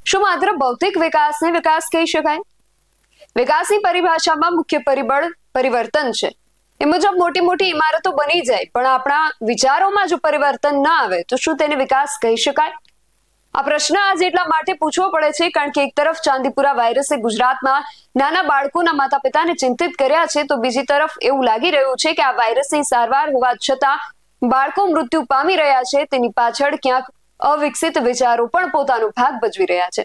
શું માત્ર ભૌતિક વિકાસને વિકાસ કહી શકાય? વિકાસની પરિભાષામાં મુખ્ય પરિબળ પરિવર્તન છે. એ મુજબ મોટી મોટી ઇમારતો બની જાય પણ આપણા વિચારોમાં જો પરિવર્તન ન આવે તો શું તેને વિકાસ કહી શકાય? આ પ્રશ્ન આજ એટલા માટે પૂછવો પડે છે કારણ કે એક તરફ ચાંદીપુરા વાયરસે ગુજરાતમાં નાના બાળકોના માતા પિતાને ચિંતિત કર્યા છે, તો બીજી તરફ એવું લાગી રહ્યું છે કે આ વાયરસની સારવાર હોવા છતાં બાળકો મૃત્યુ પામી રહ્યા છે. તેની પાછળ ક્યાંક અવિકસિત વિચારો પણ પોતાનો ભાગ ભજવી રહ્યા છે.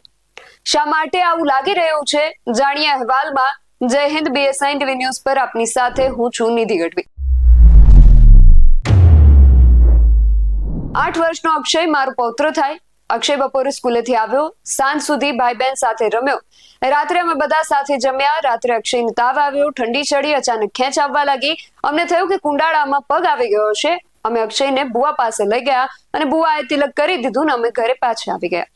શા માટે આવું લાગી રહ્યું છે, જાણીએ અહેવાલમાં. જય હિન્દ. BSI TV ન્યૂઝ પર આપની સાથે હું છું નિધિ ગઢવી. 8 વર્ષનો અક્ષય મારો પૌત્ર થાય. અક્ષય બપોરે સ્કૂલેથી આવ્યો, સાંજ સુધી ભાઈ બહેન સાથે રમ્યો. રાત્રે અમે બધા સાથે જમ્યા. રાત્રે અક્ષયને તાવ આવ્યો, ઠંડી ચડી, અચાનક ખેંચ આવવા લાગી. અમને થયું કે કુંડાળામાં પગ આવી ગયો છે. અમે અક્ષયને બુઆ પાસે લઈ ગયા અને બુઆએ તિલક કરી દીધું ને અમે ઘરે પાછા આવી ગયા.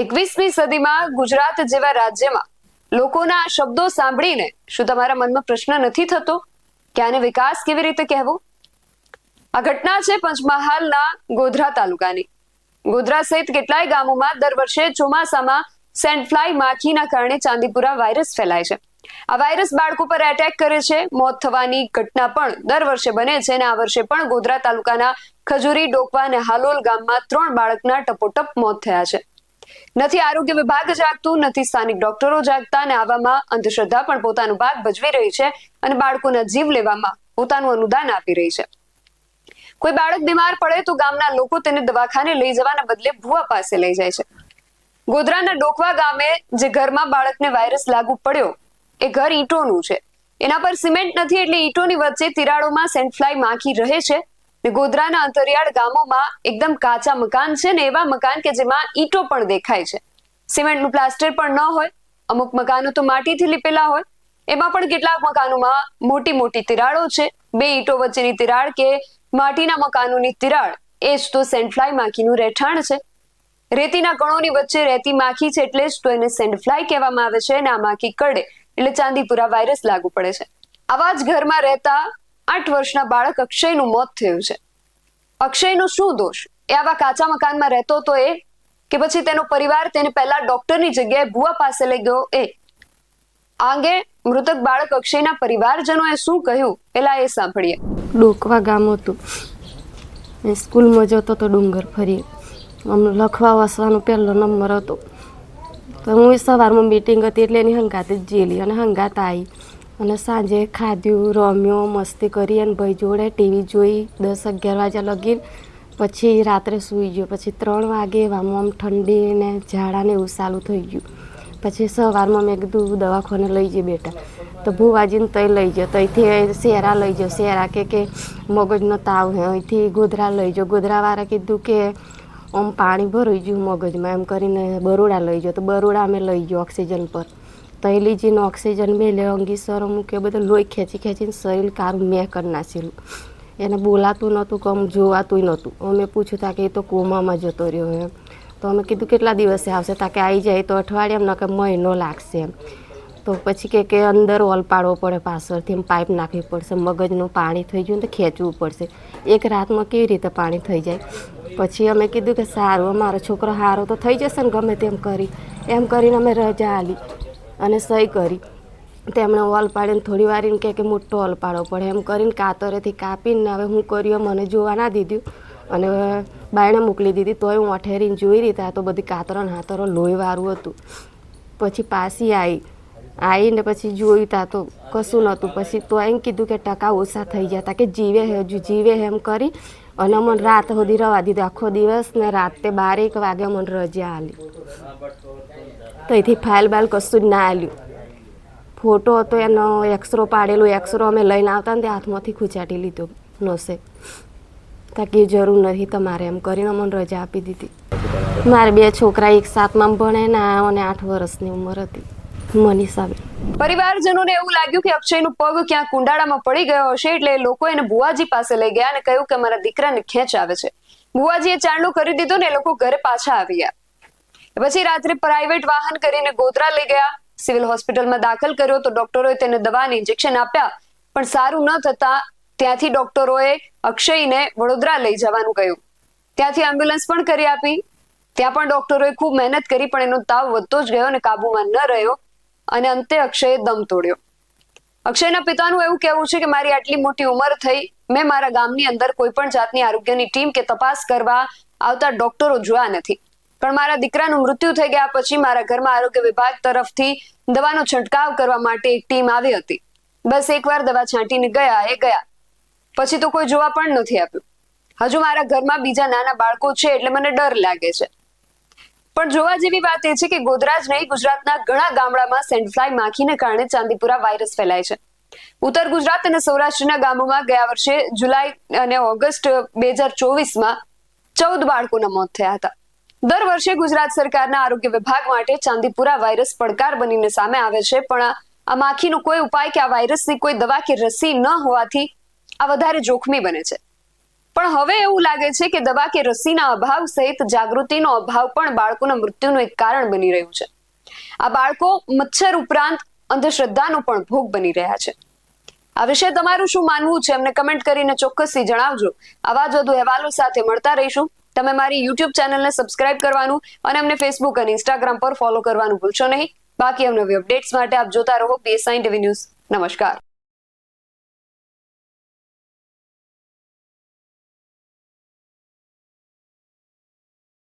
21મી સદીમાં ગુજરાત જેવા રાજ્યમાં લોકોના આ શબ્દો સાંભળીને શું તમારા મનમાં પ્રશ્ન નથી થતો કે આને વિકાસ કેવી રીતે કહેવો? આ ઘટના છે પંચમહાલના ગોધરા તાલુકાની. ગોધરા સહિત કેટલાય ગામોમાં દર વર્ષે ચોમાસામાં સેન્ડફ્લાય માખીના કારણે ચાંદીપુરા વાયરસ ફેલાય છે. આ વાયરસ બાળકો પર એટેક કરે છે. મોત થવાની ઘટના પણ દર વર્ષે બને છે અને આ વર્ષે પણ ગોધરા તાલુકાના ખજૂરી, ડોકવા અને હાલોલ ગામમાં 3 બાળકના ટપોટપ મોત થયા છે. નથી આરોગ્ય વિભાગ જાગતું, નથી સ્થાનિક ડોક્ટરો જાગતા અને આવામાં અંધશ્રદ્ધા પણ પોતાનો ભાગ ભજવી રહી છે અને બાળકોના જીવ લેવામાં પોતાનું અનુદાન આપી રહી છે. કોઈ બાળક બીમાર પડે તો ગામના લોકો તેને દવાખાને લઈ જવાના બદલે ભુવા પાસે લઈ જાય છે. ગોધરાના ડોકવા ગામે જે ઘરમાં બાળકને વાયરસ લાગુ પડ્યો એ ઘર ઈંટોનું છે. એના પર સિમેન્ટ નથી એટલે ઈંટોની વચ્ચે તિરાડોમાં સેન્ડફ્લાય માખી રહે છે. ગોધરાના અંતરિયાળ ગામોમાં એકદમ કાચા મકાન છે ને એવા મકાન કે જેમાં ઈંટો પણ દેખાય છે. સિમેન્ટનું પ્લાસ્ટર પણ ન હોય. અમુક મકાનો તો માટીથી લીપેલા હોય. એમાં પણ કેટલાક મકાનોમાં મોટી મોટી તિરાડો છે. 2 ઈંટો વચ્ચેની તિરાડ કે માટીના મકાનોની તિરાડ એ જ તો સેન્ડફ્લાય માખીનું રહેઠાણ છે. રેતીના કણોની વચ્ચે રહેતી માખી છે એટલે જ તો એને સેન્ડફ્લાય કહેવામાં આવે છે અને આ માખી કરડે એટલે ચાંદીપુરા વાયરસ લાગુ પડે છે. આવા જ ઘરમાં રહેતા 8 વર્ષના બાળક અક્ષયનું મોત થયું છે. અક્ષયનો શું દોષ? એ આવા કાચા મકાનમાં રહેતો તો એ કે પછી તેનો પરિવાર તેને પહેલા ડોક્ટરની જગ્યાએ ભુવા પાસે લઈ ગયો એ? આ અંગે મૃતક બાળક અક્ષયના પરિવારજનોએ શું કહ્યું પેલા એ સાંભળીએ. ડોકવા ગામ હતું. સ્કૂલમાં જતો તો ડુંગર ફરી અમને લખવા વાંચવાનો પહેલો નંબર હતો. તો હું સવારમાં મીટિંગ હતી એટલે એની હંગાત જ જેલી અને હંગાત આવી અને સાંજે ખાધ્યું, રમ્યો, મસ્તી કરી અને ભાઈ જોડે ટીવી જોઈ 10-11 વાગ્યા લગીને પછી રાત્રે સૂઈ ગયો. પછી 3 વાગે એવામાં આમ ઠંડી ને ઝાડાને એવું ચાલુ થઈ ગયું. પછી સવારમાં મેં કીધું દવાખાને લઈ જઈએ બેટા. તો ભુવાજીને તઈ લઈ જાઓ. તઈથી શેરા લઈ જાઓ. શેરા કે મગજનો તાવ હે, અહીંથી ગોધરા લઈ જાઓ. ગોધરાવાળા કીધું કે આમ પાણી ભરાઈ ગયું મગજમાં એમ કરીને બરોડા લઈ જાઓ. તો બરોડા અમે લઈ ગયો ઓક્સિજન પર. તઈ લીજીને ઓક્સિજન મેલે, અંગીસરો મૂકે, બધું લોહી ખેંચીને શરીર કારું મેં કરી નાખેલું. એને બોલાતું નહોતું કે આમ જોવાતું નહોતું. અમે પૂછ્યું તા કે એ તો કોમામાં જતો રહ્યો એમ. તો અમે કીધું કેટલા દિવસે આવશે? તા કે આવી જાય તો અઠવાડિયામાં ન કે મહિનો લાગશે એમ. તો પછી કે અંદર ઓલ પાડવો પડે, પાછળથી એમ પાઇપ નાખવી પડશે. મગજનું પાણી થઈ ગયું તો ખેંચવું પડશે. એક રાતમાં કેવી રીતે પાણી થઈ જાય? પછી અમે કીધું કે સારું, અમારો છોકરો સારો તો થઈ જશે ને ગમે તેમ કરી. એમ કરીને અમે રજા આલી અને સહી કરી. તેમણે ઓલ પાડીને થોડી વાર એમ કે મોટો ઓલ પાડવો પડે એમ કરીને કાતરેથી કાપીને હવે હું કર્યું મને જોવા ના દીધું અને બાયણે મોકલી દીધી. તોય હું અઠેરીને જોઈ રહી તા તો બધી કાતરણ હાતરો લોહીવાળું હતું. પછી પાછી આવીને પછી જોયું તા તો કશું નહોતું. પછી તો એમ કીધું કે ટકા ઓછા થઈ ગયા તા કે જીવે હે, હજુ જીવે હે એમ કરી અને મને રાત સુધી રવા દીધું. આખો દિવસ ને રાતે 12-1 વાગે મને રજા આલી. તો એથી ફાઇલ બાલ કશું જ ના આલ્યું. ફોટો હતો એનો એક્સરો પાડેલો. એક્સરો અમે લઈને આવતા ને તે હાથમાંથી ખૂંચાટી લીધો નસે. તાકી જરૂર નથી તમારે એમ કરીને મને રજા આપી દીધી. મારે 2 છોકરા, એક 7માં ભણે ને અને 8 વર્ષની ઉંમર હતી. મનીષાબેન. પરિવારજનોને એવું લાગ્યું કે અક્ષયનો પગ ક્યાંક કુંડાળામાં પડી ગયો હશે એટલે એ લોકો એને ભુવાજી પાસે લઈ ગયા અને કહ્યું કે મારા દીકરાને ખેંચ આવે છે. ભુવાજીએ ચાંદલો કરી દીધો ને એ લોકો ઘરે પાછા આવી ગયા. પછી રાત્રે પ્રાઇવેટ વાહન કરીને ગોધરા લઈ ગયા. સિવિલ હોસ્પિટલમાં દાખલ કર્યો તો ડોક્ટરોએ તેને દવાના ઇન્જેક્શન આપ્યા પણ સારું ન થતા ત્યાંથી ડોક્ટરોએ અક્ષયને વડોદરા લઈ જવાનું કહ્યું. ત્યાંથી એમ્બ્યુલન્સ પણ કરી આપી. ત્યાં પણ ડોક્ટરોએ ખૂબ મહેનત કરી, પણ એનો તાવ વધતો જ ગયો અને કાબુમાં ન રહ્યો અને અંતે અક્ષયે દમ તોડ્યો. અક્ષયના પિતાનું એવું કહેવું છે કે મારી આટલી મોટી ઉંમર થઈ, મેં મારા ગામની અંદર કોઈ પણ જાતની આરોગ્યની ટીમ કે તપાસ કરવા આવતા ડોક્ટરો જોયા નથી, પણ મારા દીકરાનું મૃત્યુ થઈ ગયા પછી મારા ઘરમાં આરોગ્ય વિભાગ તરફથી દવાનો છંટકાવ કરવા માટે એક ટીમ આવી હતી. બસ એકવાર દવા છાંટીને ગયા, પછી તો કોઈ જોવા પણ નથી આવ્યું. હજુ મારા ઘરમાં બીજા નાના બાળકો છે એટલે મને ડર લાગે છે. પણ જોવા જેવી વાત એ છે કે ગોધરા જ નહીં, ગુજરાતના ઘણા ગામડામાં સેન્ડફ્લાય માખીને કારણે ચાંદીપુરા વાયરસ ફેલાય છે. ઉત્તર ગુજરાત અને સૌરાષ્ટ્રના ગામોમાં ગયા વર્ષે જુલાઈ અને ઓગસ્ટ 2024માં 14 બાળકોના મોત થયા હતા. દર વર્ષે ગુજરાત સરકારના આરોગ્ય વિભાગ માટે ચાંદીપુરા વાયરસ પડકાર બનીને સામે આવે છે, પણ આ માખીનો કોઈ ઉપાય કે આ વાયરસની કોઈ દવા કે રસી ન હોવાથી આ વધારે જોખમી બને છે. પણ હવે એવું લાગે છે કે દવા કે રસીના અભાવ સહિત જાગૃતિનો અભાવ પણ બાળકોના મૃત્યુનું એક કારણ બની રહ્યું છે. આ બાળકો મચ્છર ઉપરાંત અંધશ્રદ્ધાનો પણ ભોગ બની રહ્યા છે. આ વિશે તમારું શું માનવું છે અમને કમેન્ટ કરીને ચોક્કસથી જણાવજો. આવા જ વધુ અહેવાલો સાથે મળતા રહીશું. તમે મારી YouTube ચેનલને સબસ્ક્રાઇબ કરવાનું અને અમને Facebook અને Instagram પર ફોલો કરવાનું ભૂલશો નહીં. બાકી અવનવી અપડેટ્સ માટે આપ જોતા રહો PSI TV ન્યૂઝ. નમસ્કાર.